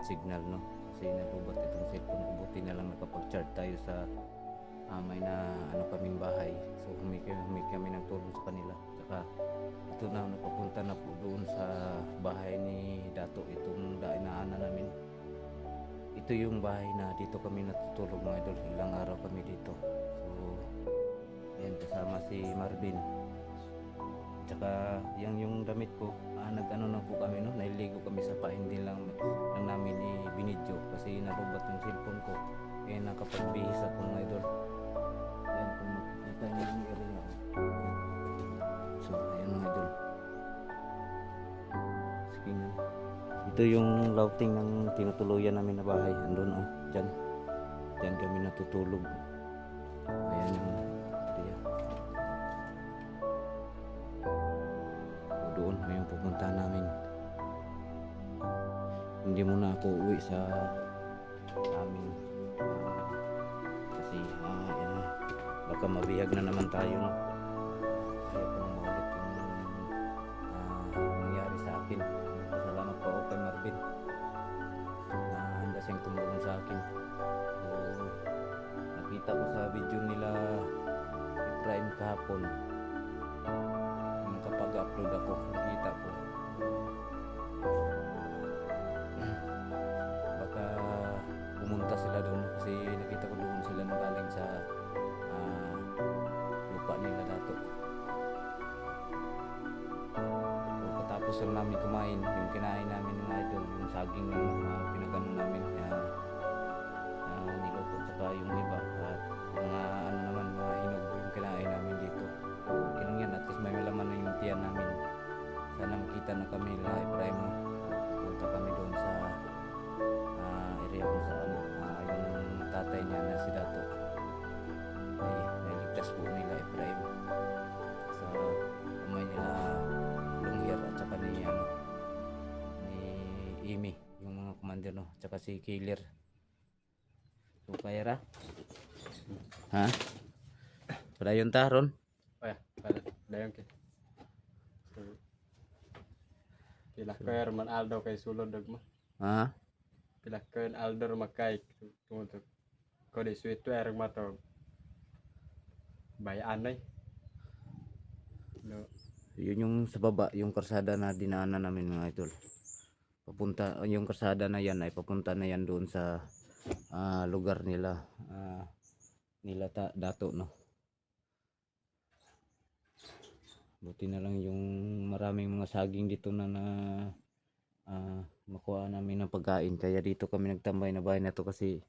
signal, no? Kasi nalubat itong cellphone ko, buti na lang nakapag-charge tayo sa may na ano kaming bahay. So humingi kami ng tulong sa kanila. Tsaka ito na, napapunta na po doon sa bahay ni Dato itong dainaanan namin. Ito yung bahay na dito kami natutulog mga idol, ilang araw kami dito. So ayan, kasama si Marvin. Tsaka yan yung damit ko, nag-ano na po kami, no? Nailigo kami sa pain, hindi lang namin i-binidyo kasi nalubat yung cellphone ko. Kaya nakapagbihis ako mga idol. Ayan, kung makikita nyo yung area. So ayan mga idol. Sige nga. Ito yung routing ng tinutuluyan namin na bahay. Andun, oh, dyan. Dyan kami natutulog. Ayan yung area. Doon yung pupunta namin. Hindi muna ako uwi sa amin kasi yan, baka mabihag na naman tayo, no? Kaya ko nang maulit yung nangyari sa akin. Salamat po kay Marvin na handa siyang tumulong sa akin. So, nakita ko sa video nila Efraim kahapon, nakapag-upload ako, nakita ko baka pumunta sila doon kasi nakita ko doon sila nagaling sa lupa nila Dato. So, katapos lang namin kumain, yung kinain namin mga idol, yung saging na pinagano namin niluto, saka yung iba mga ano naman, mga hinog yung kinain namin dito. So okay lang yan, at least may laman na yung tiyan namin. Sana makita na kami la Efraim, no? Punta kami doon sa area kung saan yung tatay niya na si Dato ay nailigtas po nila Efraim sa kamay nila Lungher at saka ni Amy, yung mga commander, no? At saka si Killer. So kaya ra ha padayon taron Dayon kay. Pila ka man Aldo kay sulod dagma. ha Pila ka Aldo makay tungod ko di sweet wer mato. Bayaan ay. No. yun yung sa baba, yung karsada na dinaanan namin mga idol. Papunta yung karsada na yan ay papunta na yan doon sa lugar nila Dato, no? Buti na lang yung maraming mga saging dito na makuha namin ng pagkain, kaya dito kami nagtambay na bahay na to kasi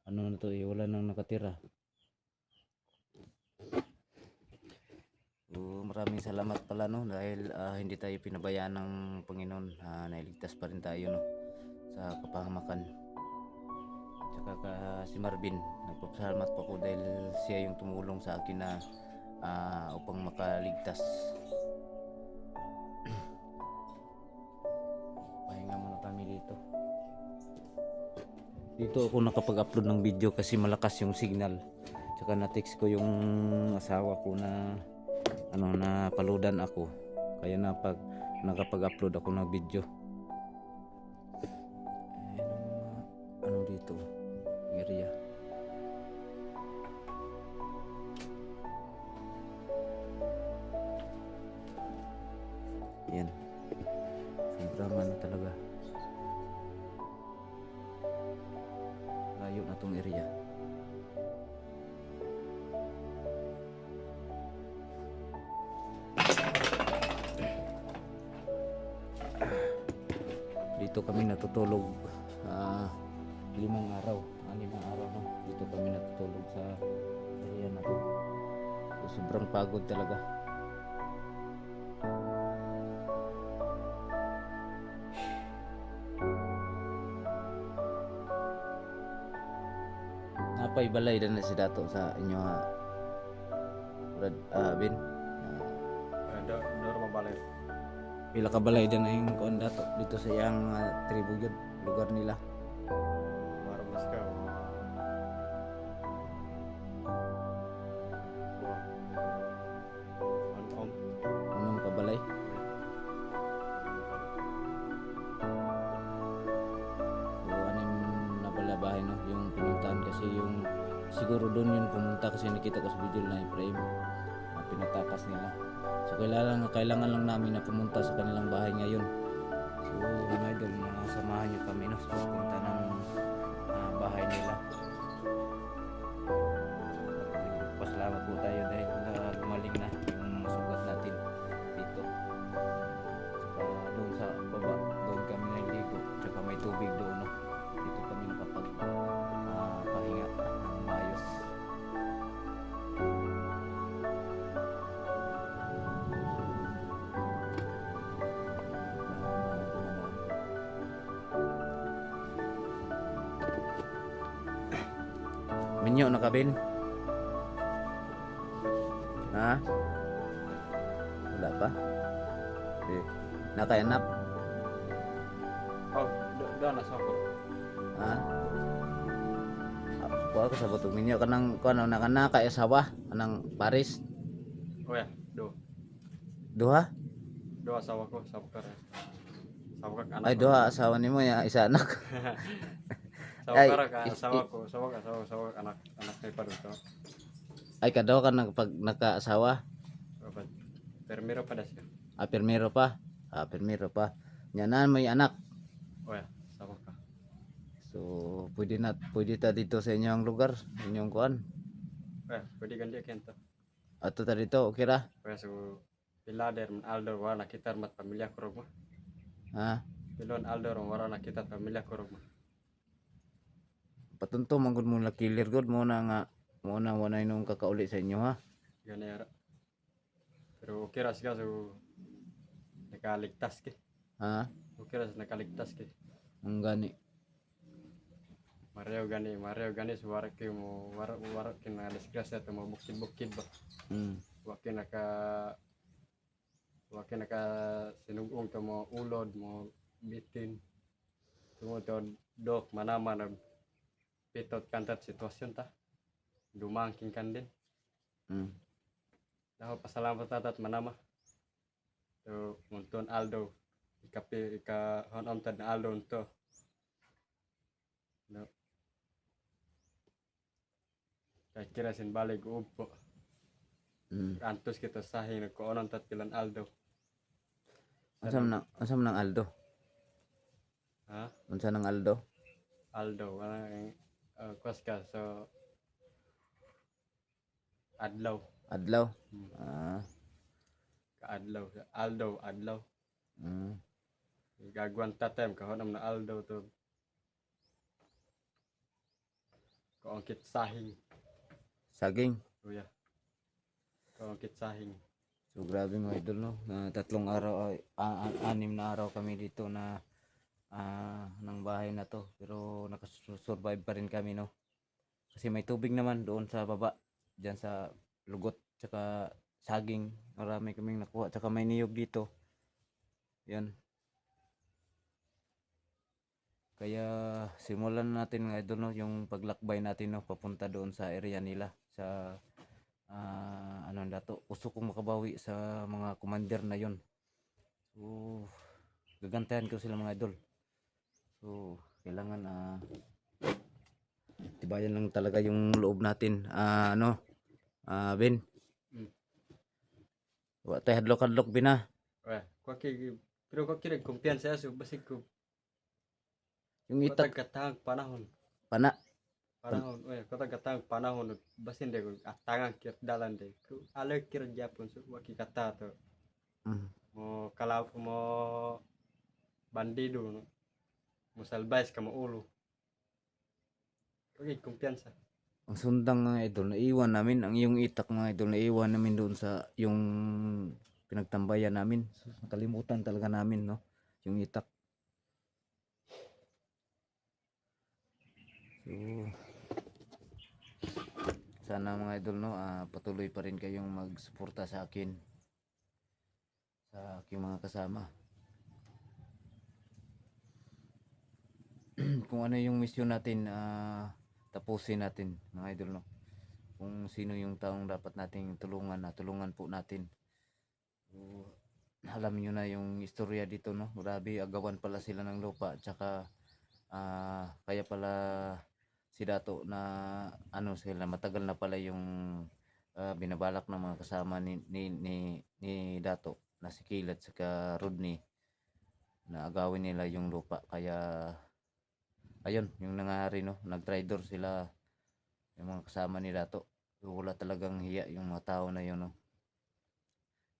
ano na to, wala nang nakatira. So, maraming salamat pala, no, dahil hindi tayo pinabayaan ng Panginoon, nailigtas pa rin tayo, no, sa kapahamakan. Tsaka si Marvin, nagpapasalamat po ako dahil siya yung tumulong sa akin na upang makaligtas. Pahinga muna kami dito. Dito ako nakapag-upload ng video kasi malakas yung signal. Tsaka na-text ko yung asawa ko na na paludan ako. Kaya nakapag-upload ako ng video. Ayan dito area. Yan. Sobrang ano talaga. Layo na tong area. Dito kami natutulog 5 araw. 6 araw, no? Dito kami natutulog sa area na to. So, sobrang pagod talaga. Napay balay din na si Dato sa inyo, ha? Bin? Dor mabalay. Pila ka balay din na yung kuan Dato dito sa iyang tribo yun, lugar nila. Marmas ka. Anong kabalay? So doon yun pumunta kasi nakita ko sa video na Efraim, pinatakas nila. So kailangan lang namin na pumunta sa kanilang bahay ngayon. So mga idol, samahan nyo kami no, sa pupunta ng bahay nila. Pasalamat po tayo dahil gumaling na yung mga sugat natin dito. Saka doon sa baba, doon kami naligo, tsaka may tubig doon no. Dito kami nakapag pahinga ng maayos. Minyo na kabin? Ha? Wala pa? Okay. Nakayanap? Oh, doon na ako. Ha? Kuha ko sa butog ninyo kanang kuno nakanaka asawa kanang Paris. Oh ya, Duha? do asawa ko, asawa ka rin. Asawa ka anak. Ay duha asawa nimo ya isa anak. Asawa Ay, ka ka, asawa ko, asawa anak ni Paruto. Ay kadaw ka pag naka-asawa. Dapat. Permiro pa siya. Permiro pa. Permiro pa. Nya na may anak. Oh ya, asawa ka. So pwede ta dito sa inyong lugar, inyong kuan. Oh ya, pwede kan dia kento. Ato ta dito, okay ra? Oh ya, so Pilader Aldo wala kita mat pamilya ko rogma. Ha? Pilon Aldo wala kita pamilya ko rogma. Patunto man gud mo na killer god mo na nga mo na wala nung kakauli sa inyo ha. Gani ara. Pero okay ra siya so nakaligtas ke. Ha? Okay ra nakaligtas ke. Ang gani. Mario gani suara ke mo wara kina disgrasya to mo bukid ba. Wakin naka sinugong to mo ulod mo bitin. Tungod to dok manama na pitot kantat sitwasyon ta. Dumangking kan din. Daho pasalamat tatat manama. So munton Aldo ika honom tad na Aldo to. No. Kira sin balik upo. Antos kita sahin ko onon tat pilan Aldo. Asam nang Aldo. Ha? Unsa nang Aldo? Aldo ang kwaska so adlaw. Kaadlaw adlaw. Gagwan tatem ka honam na Aldo to. Ko angkit sahing. Saging. Kuya. Ko angkit sahing. So grabe mga idol no. Tatlong araw anim na araw kami dito na ng bahay na to, pero nakasurvive pa rin kami no. Kasi may tubig naman doon sa baba, diyan sa lugot tsaka saging, marami kaming nakuha, tsaka may niyog dito. Yan. Kaya simulan natin mga idol no, yung paglakbay natin no, papunta doon sa area nila sa ano dato. Gusto kong makabawi sa mga commander na yon. So gagantahan ko sila mga idol. So kailangan tibayan lang talaga yung loob natin. Ben. Wa tay hadlok-hadlok bina. Pero ko kira kumpiyansa so basig ko. Yung itak katang panahon. panahon. Ko katang panahon basin de ko atangan kir dalan de. Ko ale kir Japon so waki kata to. Mo kalau mo bandido no. Mo salbais ka mo ulo. Okay, kumpiyansa. Ang sundang mga idol, naiwan namin ang iyong itak mga idol, naiwan namin doon sa yung pinagtambayan namin. So, nakalimutan talaga namin no, yung itak. So sana mga idol no, patuloy pa rin kayong magsuporta sa akin, sa aking mga kasama. Kung ano yung mission natin, tapusin natin mga idol no. Kung sino yung taong dapat nating tulungan po natin. So, alam niyo na yung istorya dito no. Grabe, agawan pala sila ng lupa, tsaka kaya pala si Dato na ano sila matagal na pala yung binabalak ng mga kasama ni Dato na si Kilat saka Rodney na agawin nila yung lupa kaya ayun yung nangyari no nag-traitor sila yung mga kasama ni Dato. Wala talagang hiya yung mga tao na yun no.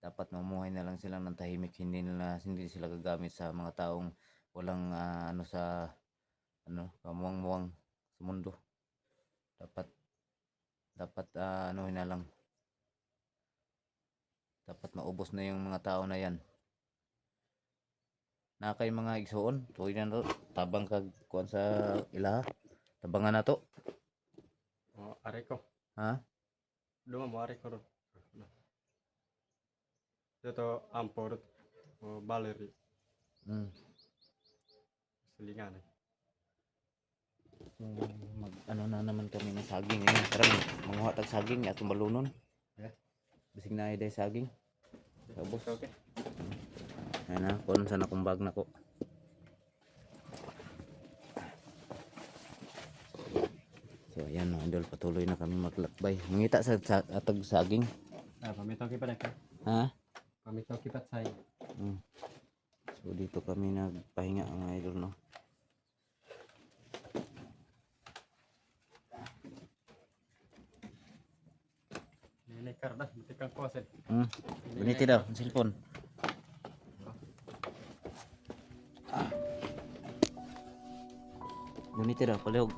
Dapat mamuhay na lang sila ng tahimik, hindi sila gagamit sa mga taong walang ano sa ano kamuwang-muwang sa mundo. Dapat ano na lang, dapat maubos na yung mga tao na yan. Na kay mga igsoon tuloy na to tabang kag kuan sa ilaha tabangan na to O, ari ko. ha. Duma mo ari ko ron. Dito ampor o baleri silingan. So, mag ano na naman kami ng saging ngayon. Tara manguha tag saging at balunon. Yeah. Bisig na ay saging. Tapos Okay. ayun na kon sa nakumbag na ko. So ayan mga idol, patuloy na kami maglakbay. Mangita sa atag saging. Pamitaw kipat ka. Ha? Pamitaw kipat say. So dito kami nagpahinga mga idol no. Ini karda, matikan ko sa. Buniti daw ang cellphone. Buniti daw palihog.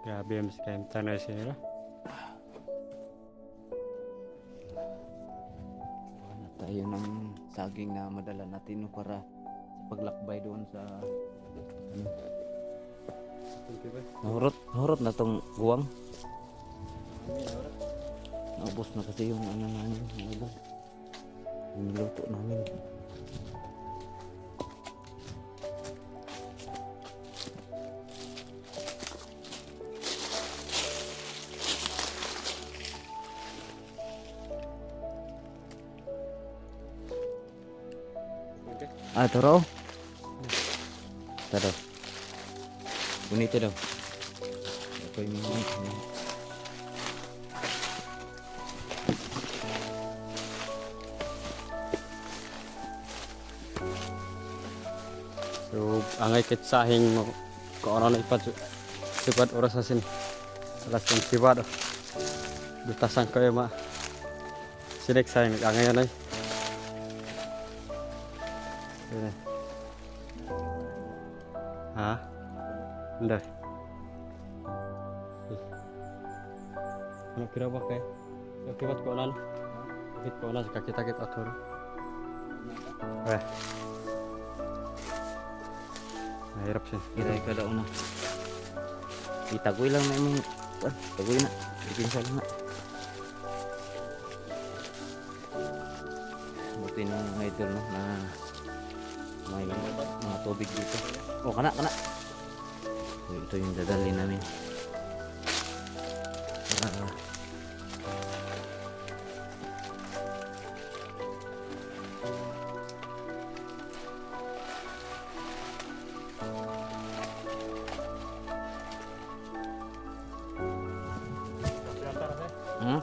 Grabe yung scam tanay sila. Wala tayo ng saging na madala natin no, para sa paglakbay doon sa ano. Nahurot na tong guwang. Naubos na kasi yung ano namin, yung niluto namin. Ito raw. Ito daw. Bonito daw. Ito yung So, angay kit sahing mo ko ano na ipat sipad oras asin. Alas ng sipad. Dutasan ko ma. Sinek sahing angay na. Ha? Hindi. Ano kira ba kay? So, kibat ko nan. Kit ko na sa kita atur. Mahirap siya. iray ka daw na. Itagoy lang na yung tagoy na. Ipinsa lang na. Buti na mga idol no, na may mga tubig dito. Oh, kana. So, ito yung dadali namin. Hmm?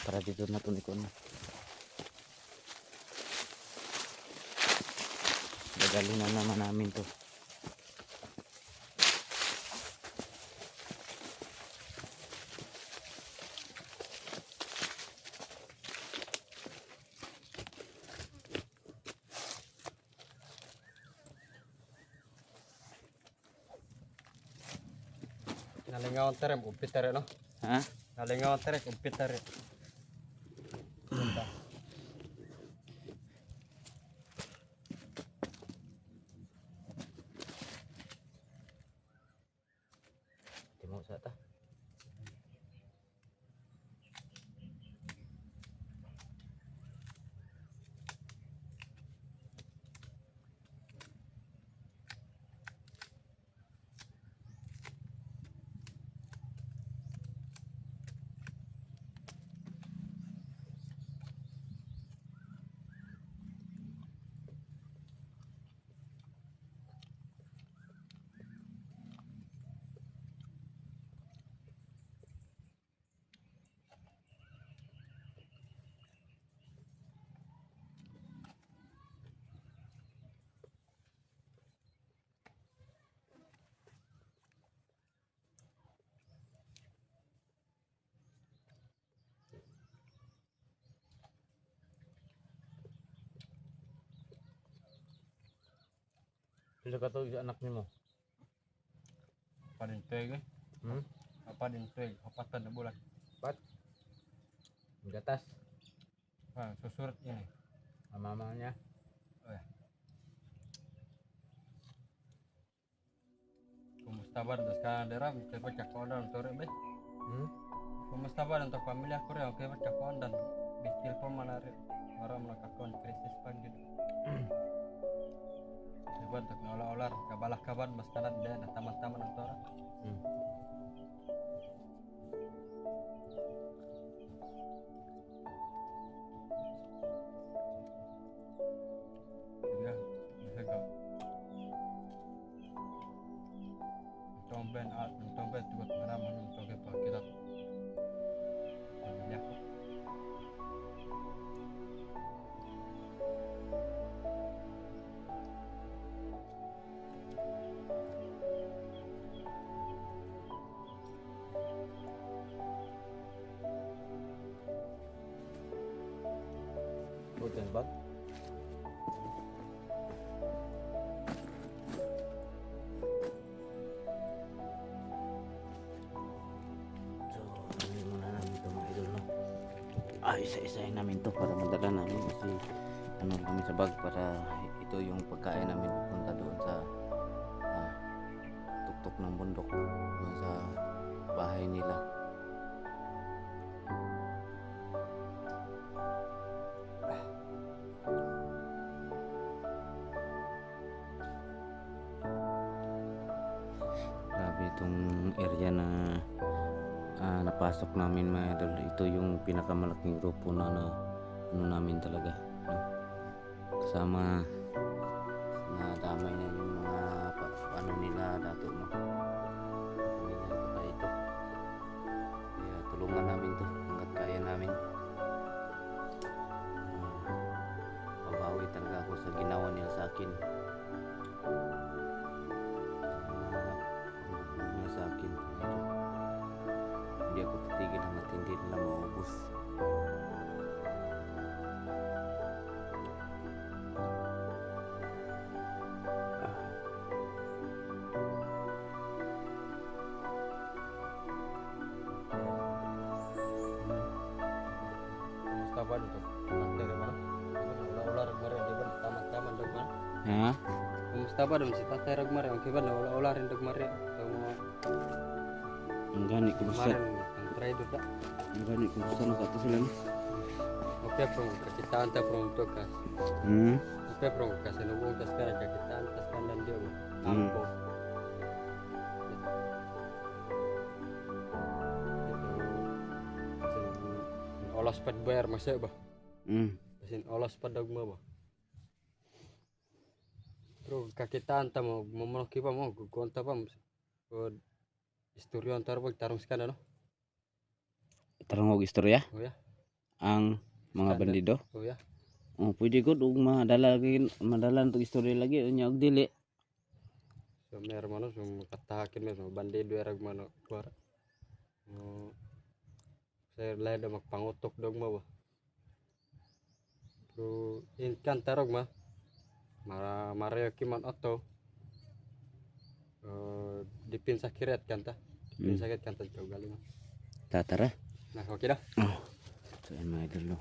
Para dito na tunikon. Dadali na naman namin to. nalingawan terem upit tere no. Ha? Nalingawan tere upit tere. Timo sa ta. Pila ka to anak nimo? Apa din tuig eh. Hmm? Apa din tuig. Apatan na bulan. Pat. Gatas. Susurat ini. Mamanya. Kumusta ba das ka dera kay pa chakondan tore be. Hmm? Kumusta ba untuk pamilya ko rin kay pa chakondan. Bitil pa manari. Orang nakakon krisis pan gitu. Diba tak olah-olah kabalah kaban mas kanan dia na taman-taman ang tora. Hmm. Iya, bisa Tomben tugot manaman ng toge pa kita. Pamilya ko. Bukan bag. So, ini muna namin ito mga idol, no? Isa-isahin namin to para madala namin kasi ano kami sa bag para ito yung pagkain namin pupunta doon sa tuktok ng bundok doon sa bahay nila. Grabe itong area na napasok namin mga idol. Ito yung pinakamalaking grupo na ano namin talaga, no? Kasama na damay na yung mga ano nila dato, no? Pamilya ito pa ito. Kaya tulungan namin to hanggat kaya namin. Babawi talaga ako sa ginawa nila sa akin. Nila sa akin. Hindi ako titigil hanggat hindi nila maubos. Kumusta ba dito? Tatay ka ba? Ular mare di ba taman-taman dog man. Ha? Kumusta ba dun si Tatay Ragmar? Ang kiba na ular rin dog mare. Ang gani kumusta? Kemarin ang try do ta. Ang gani kumusta nakato sila, no? Okay pro kakitaan ta pro to ka. Hmm. Okay pro kasi nubong tas ka kakitaan tas kandan dia mo. Hmm. Ampo. Olas pad bayar masya ba? Hmm. Kasi olas pad dog mo ba? Pero kakitaan ta mo mamunoki pa mo kukonta pa mo. O istorya antar pag tarong skana no? Tarong og istorya Oh ya. ang mga Skanda. bandido. Oh ya. Oh, pwede ko og madalan tong istorya lagi unya og dili. So mer mano so katahakin mo bandido erag mano kuara. Saya leda magpangutok dog mo ba. Pero inkan tarog ma. Marayo kiman auto. Dipin sa kiret kan ta. Yung sakit kantad ka galing. Tatara. Na okay na. Oh. So yun mga idol, no?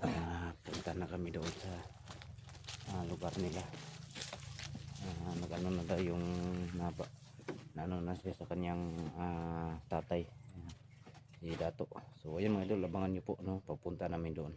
Punta na kami doon sa lugar nila. Nag-ano na daw yung ano na siya sa kanyang tatay, si Dato. So ayun mga idol, abangan nyo po, no? Papunta namin doon.